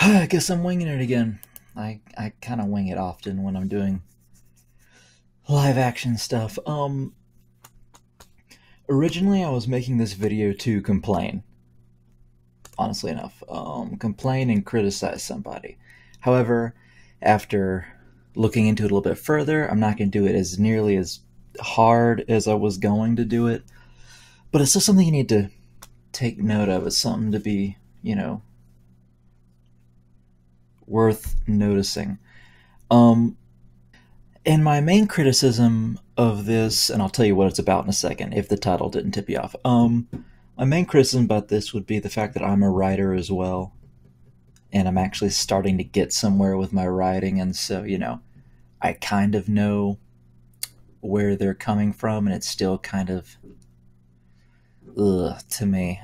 I guess I'm winging it again. I kind of wing it often when I'm doing live action stuff. Originally I was making this video to complain, honestly enough. Complain and criticize somebody. However, after looking into it a little bit further, I'm not going to do it as nearly as hard as I was going to do it. But it's still something you need to take note of. It's something to be, worth noticing. Um, And my main criticism of this, and I'll tell you what it's about in a second if the title didn't tip you off. My main criticism about this would be the fact that I'm a writer as well, and I'm actually starting to get somewhere with my writing, and so, I kind of know where they're coming from, and it's still kind of ugh to me.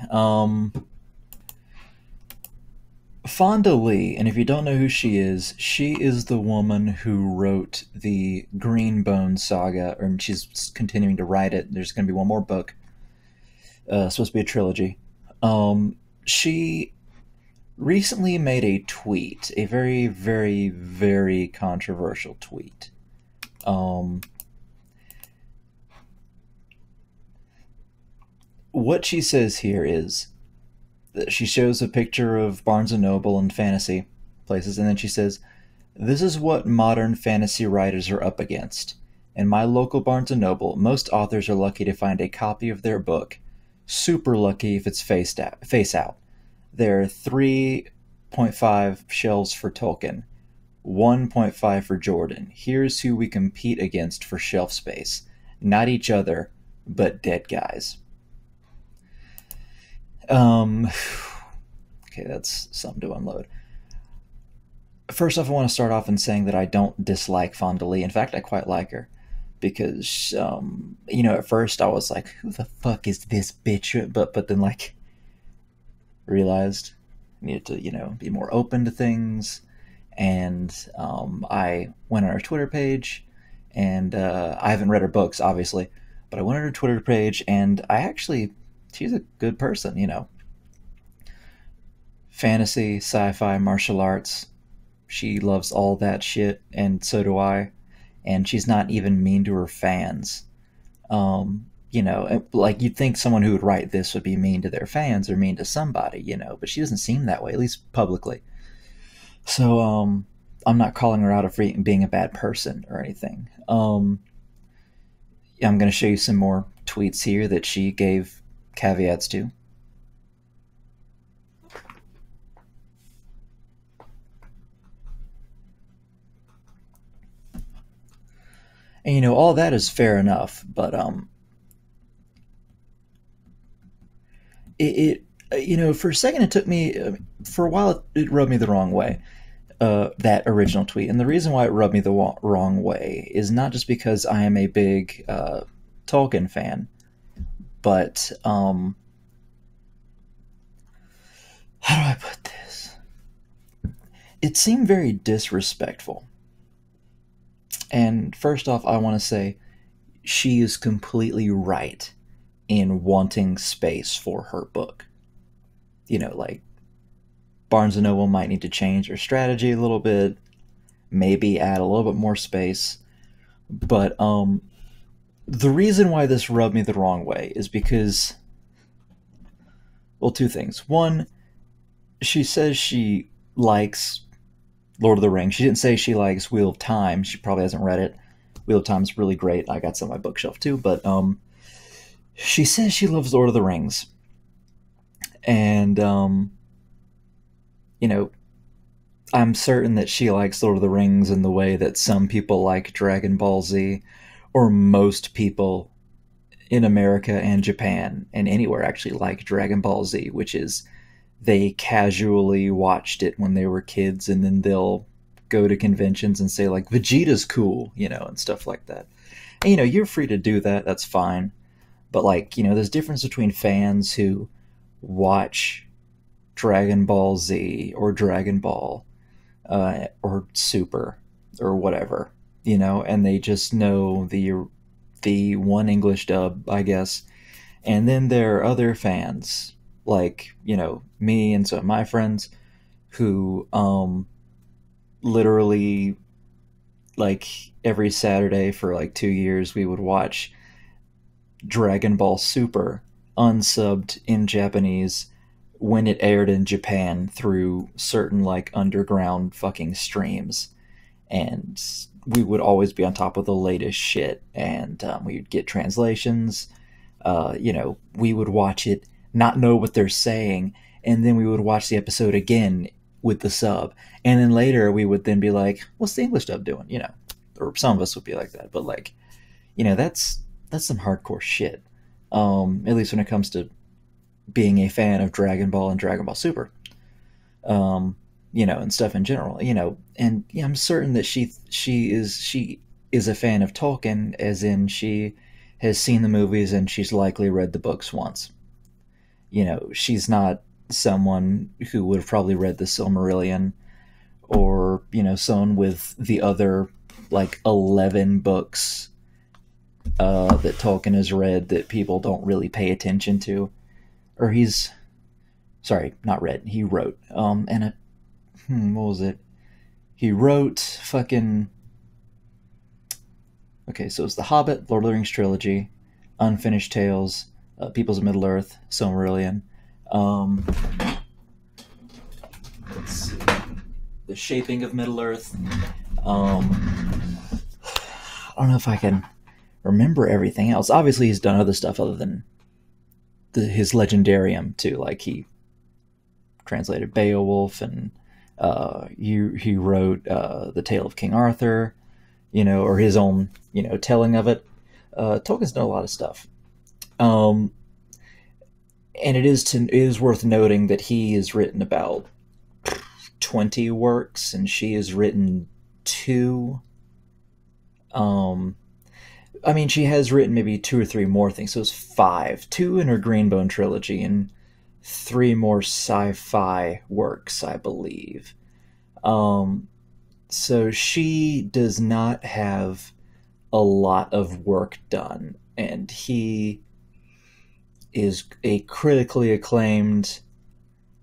Fonda Lee, and if you don't know who she is the woman who wrote the Green Bone saga, or she's continuing to write it. There's going to be one more book, supposed to be a trilogy. She recently made a tweet, a very, very, very controversial tweet. Um, what she says here is that she shows a picture of Barnes and Noble and fantasy places, and then she says, "This is what modern fantasy writers are up against. In my local Barnes and Noble, most authors are lucky to find a copy of their book. Super lucky if it's face out. There are 3.5 shelves for Tolkien, 1.5 for Jordan. Here's who we compete against for shelf space. Not each other, but dead guys." Um, okay, that's something to unload. First off, I want to start off in saying that I don't dislike Fonda Lee. In fact, I quite like her because, at first I was like, "Who the fuck is this bitch?" But then like realized I needed to be more open to things, and I went on her Twitter page, and I haven't read her books obviously, but I went on her Twitter page, and she's a good person, fantasy, sci-fi, martial arts. She loves all that shit, and so do I. And she's not even mean to her fans. Like you'd think someone who would write this would be mean to their fans or mean to somebody, but she doesn't seem that way, at least publicly. So, I'm not calling her out for being a bad person or anything. Yeah, I'm going to show you some more tweets here that she gave caveats to. And all that is fair enough, but for a second it took me, for a while it rubbed me the wrong way. That original tweet, and the reason why it rubbed me the wrong way is not just because I am a big Tolkien fan, but how do I put this? It seemed very disrespectful. And first off, I want to say she is completely right in wanting space for her book. Like Barnes and Noble might need to change their strategy a little bit, maybe add a little bit more space. But the reason why this rubbed me the wrong way is because, well, two things. One, she says she likes Lord of the Rings. She didn't say she likes Wheel of Time. She probably hasn't read it. Wheel of Time is really great. I got some on my bookshelf too. But she says she loves Lord of the Rings, and you know, I'm certain that she likes Lord of the Rings in the way that some people like Dragon Ball Z, or most people in America and Japan and anywhere actually like Dragon Ball Z, which is they casually watched it when they were kids, and then they'll go to conventions and say like Vegeta's cool, and stuff like that. And you're free to do that. That's fine. But like, there's a difference between fans who watch Dragon Ball Z or Dragon Ball or Super or whatever, and they just know the one English dub, I guess. And then there are other fans like me and some of my friends who literally, like, every Saturday for like 2 years we would watch Dragon Ball Super unsubbed in Japanese when it aired in Japan through certain like underground fucking streams. And we would always be on top of the latest shit, and we would get translations. We would watch it, not know what they're saying, and then we would watch the episode again with the sub, and then later we would then be like, "What's the English dub doing?" Or some of us would be like that, but like, that's some hardcore shit. At least when it comes to being a fan of Dragon Ball and Dragon Ball Super. And stuff in general, and yeah, I'm certain that she is a fan of Tolkien, as in she has seen the movies and she's likely read the books once. She's not someone who would have probably read the Silmarillion, or someone with the other like 11 books that Tolkien has read that people don't really pay attention to, or he's sorry, not read, he wrote. What was it? He wrote fucking. Okay, so it's The Hobbit, Lord of the Rings trilogy, Unfinished Tales, Peoples of Middle Earth, Silmarillion. Let's see. The Shaping of Middle Earth. I don't know if I can remember everything else. Obviously, he's done other stuff other than his Legendarium too. Like, he translated Beowulf, and he wrote The Tale of King Arthur, or his own, telling of it. Tolkien's done a lot of stuff. And it is worth noting that he has written about 20 works, and she has written 2. She has written maybe 2 or 3 more things, so it's 5. 2 in her Greenbone trilogy, and 3 more sci-fi works, I believe. So she does not have a lot of work done, and he is a critically acclaimed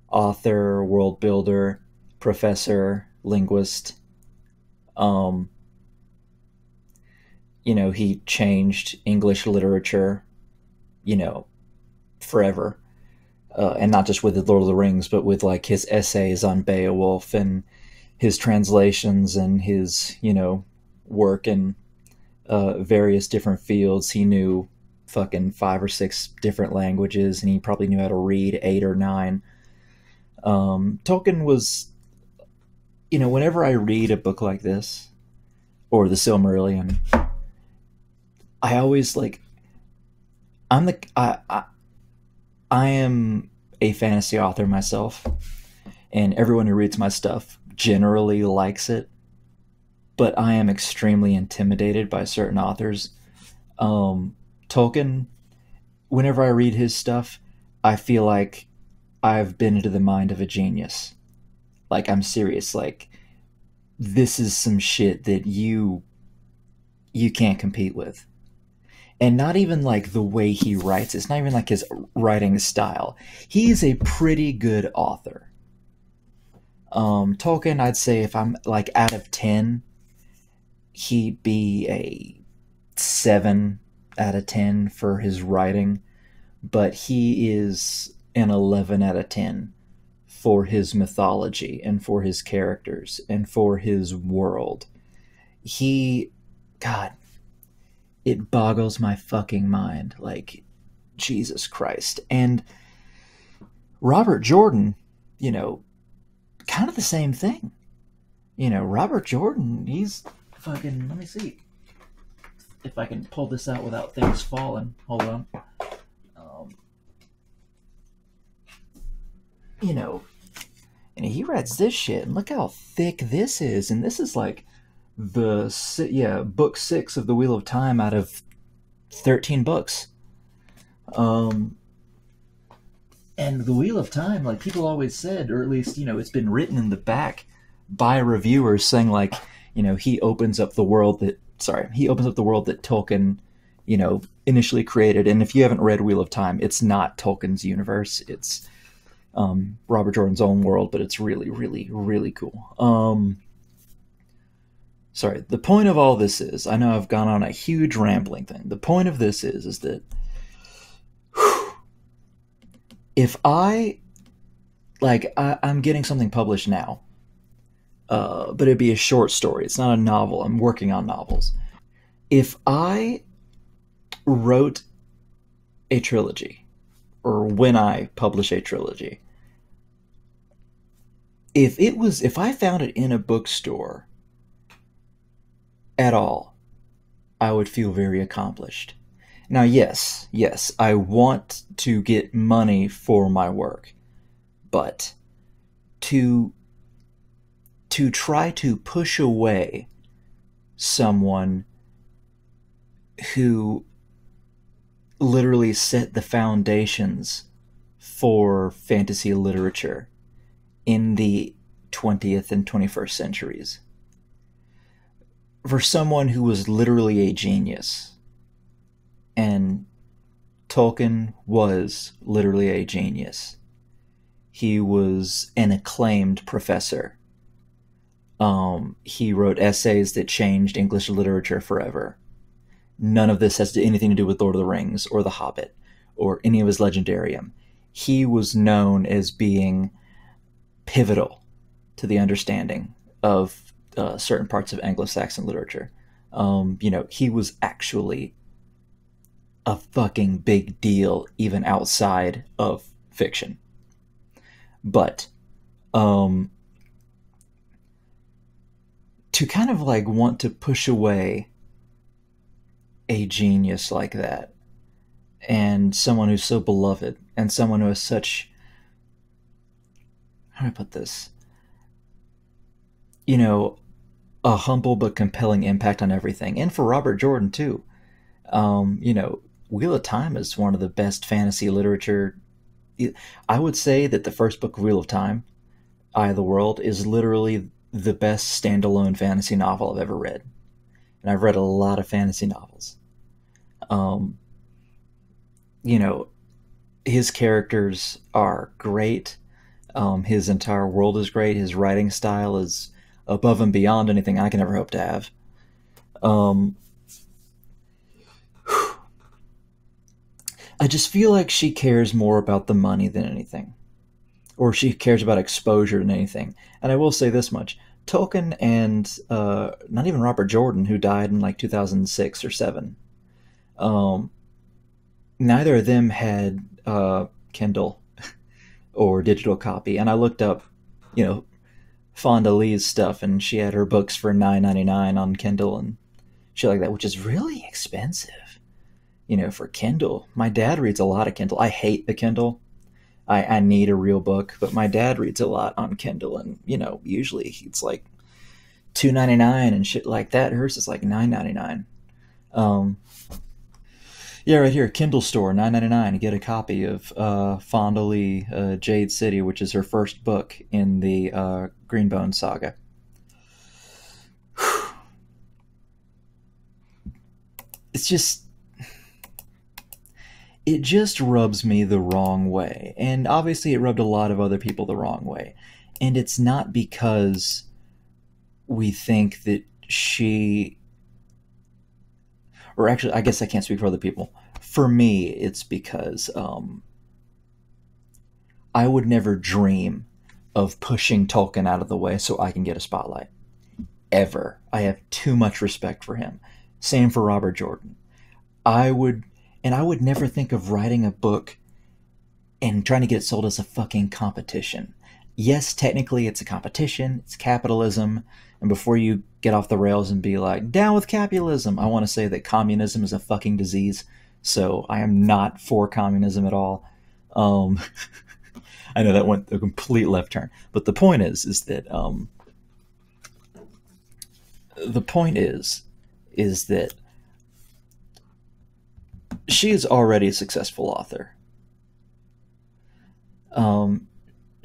author, world builder, professor, linguist. He changed English literature, forever. And not just with the Lord of the Rings, but with like his essays on Beowulf, and his translations, and his, work in various different fields. He knew fucking 5 or 6 different languages, and he probably knew how to read 8 or 9. Tolkien was, whenever I read a book like this, or the Silmarillion, I always like, I am a fantasy author myself, and everyone who reads my stuff generally likes it, but I am extremely intimidated by certain authors. Tolkien, whenever I read his stuff, I feel like I've been into the mind of a genius. Like, I'm serious. Like, this is some shit that you can't compete with. And not even like the way he writes. It's not even like his writing style. He's a pretty good author. Tolkien, I'd say if I'm like out of 10, he'd be a 7 out of 10 for his writing. But he is an 11 out of 10 for his mythology, and for his characters, and for his world. God, it boggles my fucking mind. Like, Jesus Christ. And Robert Jordan, kind of the same thing. Robert Jordan, he's fucking, let me see if I can pull this out without things falling. Hold on. And he writes this shit, and look how thick this is. And this is like book 6 of the Wheel of Time out of 13 books. And the Wheel of Time, like, people always said, or at least, it's been written in the back by reviewers saying, like, he opens up the world that Tolkien, initially created. And if you haven't read Wheel of Time, it's not Tolkien's universe. It's Robert Jordan's own world, but it's really, really, really cool. Sorry, the point of all this is, I know I've gone on a huge rambling thing. The point of this is that if I'm getting something published now, but it'd be a short story. It's not a novel. I'm working on novels. If I wrote a trilogy, or when I publish a trilogy, if I found it in a bookstore at all, I would feel very accomplished. Now, yes, I want to get money for my work, but to try to push away someone who literally set the foundations for fantasy literature in the 20th and 21st centuries, for someone who was literally a genius, and Tolkien was literally a genius. He was an acclaimed professor. He wrote essays that changed English literature forever. None of this has anything to do with Lord of the Rings or The Hobbit or any of his legendarium. He was known as being pivotal to the understanding of certain parts of Anglo-Saxon literature. He was actually a fucking big deal even outside of fiction. But to kind of like want to push away a genius like that, and someone who's so beloved, and someone who has such, how do I put this, a humble but compelling impact on everything, and for Robert Jordan too. Wheel of Time is one of the best fantasy literature. I would say that the first book of Wheel of Time, Eye of the World, is literally the best standalone fantasy novel I've ever read. And I've read a lot of fantasy novels. Um, his characters are great. His entire world is great. His writing style is above and beyond anything I can ever hope to have. Um, I just feel like she cares more about the money than anything, or she cares about exposure than anything. And I will say this much: Tolkien and not even Robert Jordan, who died in like 2006 or seven. Um, Neither of them had Kindle or digital copy. And I looked up, you know, Fonda Lee's stuff, and she had her books for $9.99 on Kindle and shit like that, which is really expensive, for Kindle. My dad reads a lot of Kindle. I hate the Kindle. I need a real book, but my dad reads a lot on Kindle, and usually it's like $2.99 and shit like that. Hers is like $9.99. Um, yeah, right here, Kindle store, $9.99. You get a copy of Fonda Lee, Jade City, which is her first book in the Greenbone saga. It's just, it just rubs me the wrong way, and obviously it rubbed a lot of other people the wrong way. And it's not because we think that she, or actually, I guess I can't speak for other people. For me, it's because I would never dream of pushing Tolkien out of the way so I can get a spotlight. Ever. I have too much respect for him. Same for Robert Jordan. I would, and I would never think of writing a book and trying to get it sold as a fucking competition. Yes, technically it's a competition, it's capitalism, and before you get off the rails and be like, down with capitalism, I want to say that communism is a fucking disease, so I am not for communism at all. Um, I know that went a complete left turn, but the point is that the point is that she is already a successful author.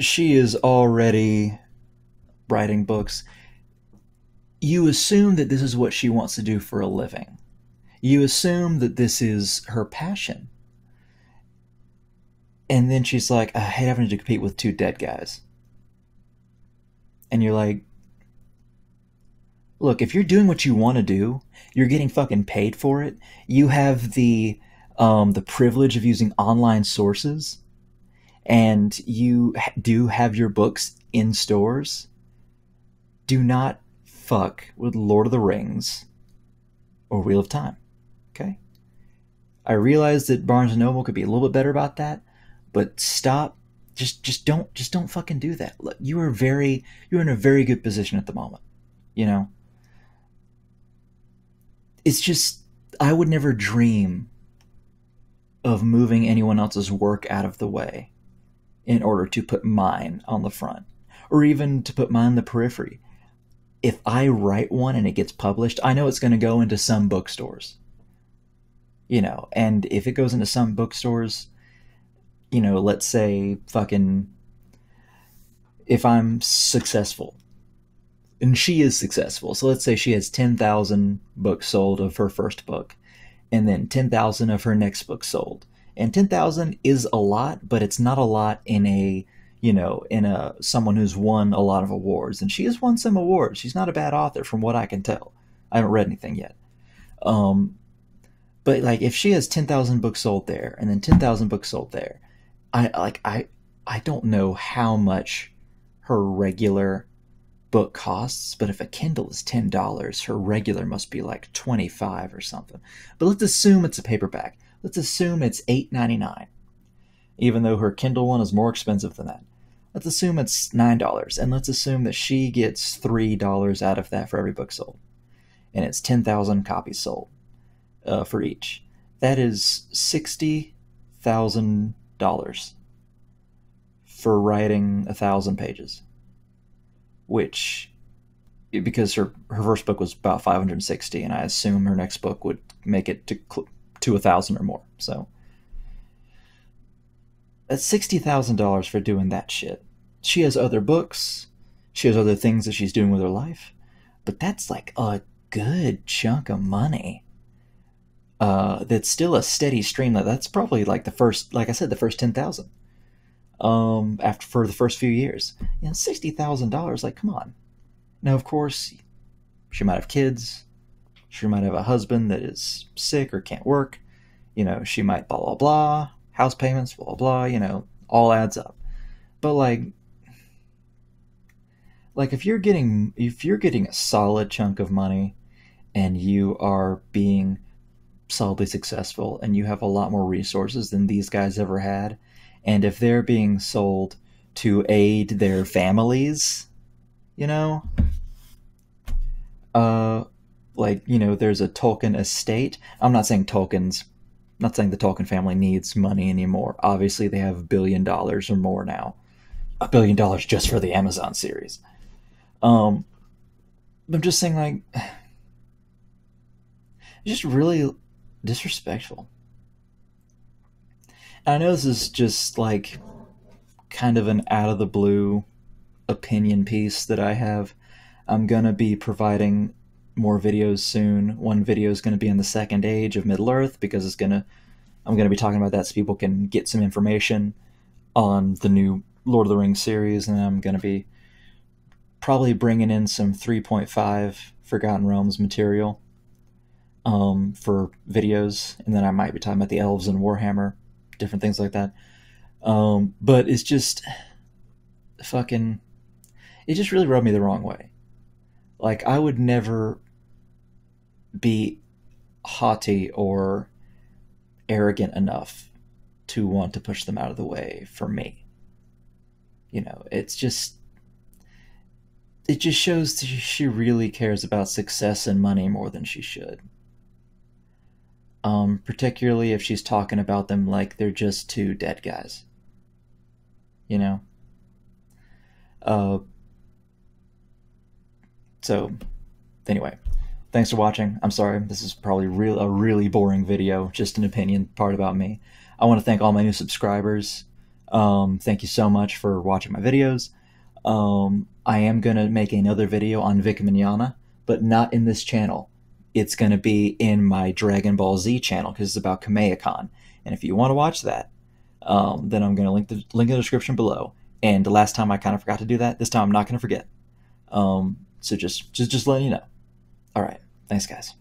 She is already writing books. You assume that this is what she wants to do for a living. You assume that this is her passion. And then she's like, I hate having to compete with two dead guys. And you're like, look, if you're doing what you want to do, you're getting fucking paid for it. You have the privilege of using online sources, and you do have your books in stores. Do not fuck with Lord of the Rings or Wheel of Time. Okay? I realize that Barnes and Noble could be a little bit better about that, but stop. Just don't fucking do that. Look, you're in a very good position at the moment. You know, it's just I would never dream of moving anyone else's work out of the way in order to put mine on the front, or even to put mine in the periphery. If I write one and it gets published, I know it's going to go into some bookstores. And if it goes into some bookstores, let's say fucking if I'm successful, and she is successful, so let's say she has 10,000 books sold of her first book, and then 10,000 of her next book sold. And 10,000 is a lot, but it's not a lot in a someone who's won a lot of awards. And she has won some awards. She's not a bad author from what I can tell. I haven't read anything yet. But like if she has 10,000 books sold there and then 10,000 books sold there, I don't know how much her regular book costs, but if a Kindle is $10, her regular must be like 25 or something. But let's assume it's a paperback. Let's assume it's $8.99, even though her Kindle one is more expensive than that. Let's assume it's $9, and let's assume that she gets $3 out of that for every book sold, and it's 10,000 copies sold for each. That is $60,000 for writing 1,000 pages, which, because her first book was about 560, and I assume her next book would make it to 1,000 or more. So that's $60,000 for doing that shit. She has other books, she has other things that she's doing with her life, but that's like a good chunk of money. That's still a steady stream. That's probably like the first, like I said, the first 10,000. After for the first few years, $60,000. Like, come on. Now, of course, she might have kids. She might have a husband that is sick or can't work. She might blah blah blah. House payments, blah blah blah. All adds up. But like if you're getting a solid chunk of money, and you are being solidly successful, and you have a lot more resources than these guys ever had, and if they're being sold to aid their families, there's a Tolkien estate. I'm not saying the Tolkien family needs money anymore. Obviously, they have $1 billion or more now. $1 billion just for the Amazon series. I'm just saying, like, just really disrespectful. And I know this is just like kind of an out of the blue opinion piece that I have. I'm gonna be providing more videos soon. One video is gonna be on the Second Age of Middle Earth, because I'm gonna be talking about that so people can get some information on the new Lord of the Rings series, and I'm gonna be probably bringing in some 3.5 Forgotten Realms material for videos, and then I might be talking about the elves and Warhammer, different things like that. But it's just fucking, it just really rubbed me the wrong way. Like, I would never be haughty or arrogant enough to want to push them out of the way for me. It just shows that she really cares about success and money more than she should. Particularly if she's talking about them like they're just two dead guys. So, anyway, thanks for watching. I'm sorry, this is probably a really boring video, just an opinion part about me. I want to thank all my new subscribers. Thank you so much for watching my videos. I am going to make another video on Vic Mignogna, but not in this channel. It's going to be in my Dragon Ball Z channel, because it's about Kamehacon. And if you want to watch that, then I'm going to link in the description below. And the last time I kind of forgot to do that. This time I'm not going to forget. So just letting you know. All right. Thanks, guys.